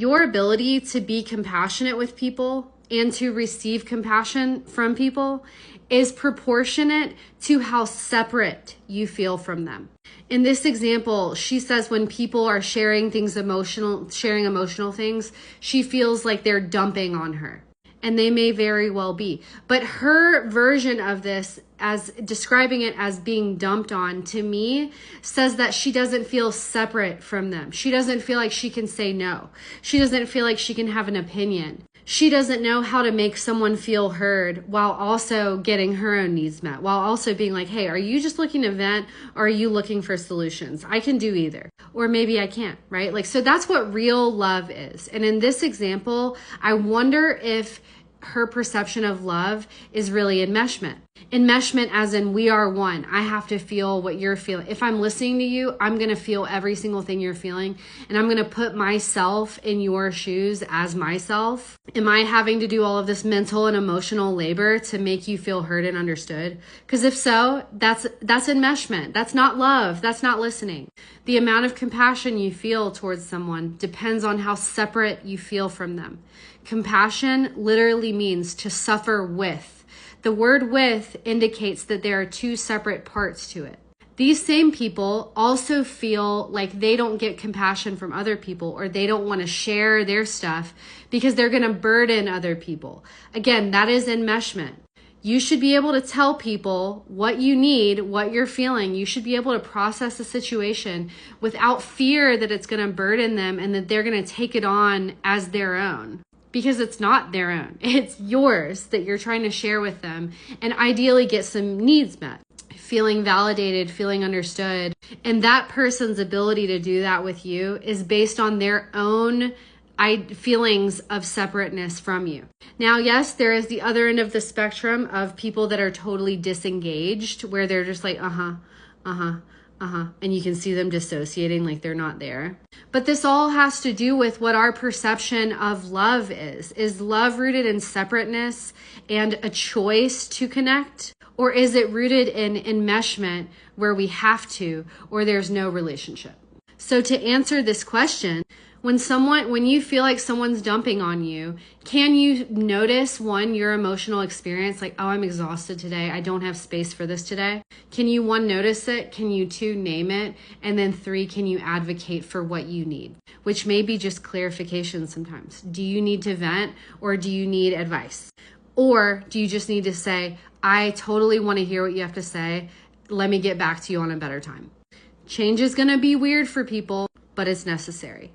Your ability to be compassionate with people and to receive compassion from people is proportionate to how separate you feel from them. In this example, she says when people are sharing emotional things, she feels like they're dumping on her. And they may very well be. But her version of this, as describing it as being dumped on, to me, says that she doesn't feel separate from them. She doesn't feel like she can say no. She doesn't feel like she can have an opinion. She doesn't know how to make someone feel heard while also getting her own needs met, while also being like, hey, are you just looking to vent or are you looking for solutions? I can do either. Or maybe I can't, right? Like, so that's what real love is. And in this example, I wonder if her perception of love is really enmeshment. Enmeshment as in we are one. I have to feel what you're feeling. If I'm listening to you, I'm going to feel every single thing you're feeling. And I'm going to put myself in your shoes as myself. Am I having to do all of this mental and emotional labor to make you feel heard and understood? Because if so, that's enmeshment. That's not love. That's not listening. The amount of compassion you feel towards someone depends on how separate you feel from them. Compassion literally means to suffer with. The word with indicates that there are two separate parts to it. These same people also feel like they don't get compassion from other people, or they don't want to share their stuff because they're going to burden other people. Again, that is enmeshment. You should be able to tell people what you need, what you're feeling. You should be able to process the situation without fear that it's going to burden them and that they're going to take it on as their own. Because it's not their own. It's yours that you're trying to share with them and ideally get some needs met. Feeling validated, feeling understood. And that person's ability to do that with you is based on their own feelings of separateness from you. Now, yes, there is the other end of the spectrum of people that are totally disengaged, where they're just like, and you can see them dissociating like they're not there. But this all has to do with what our perception of love is. Is love rooted in separateness and a choice to connect? Or is it rooted in enmeshment where we have to, or there's no relationship? So to answer this question, when you feel like someone's dumping on you, can you notice, one, your emotional experience, like, oh, I'm exhausted today. I don't have space for this today. Can you, one, notice it? Can you, two, name it? And then three, can you advocate for what you need? Which may be just clarification sometimes. Do you need to vent or do you need advice? Or do you just need to say, I totally want to hear what you have to say. Let me get back to you on a better time. Change is going to be weird for people, but it's necessary.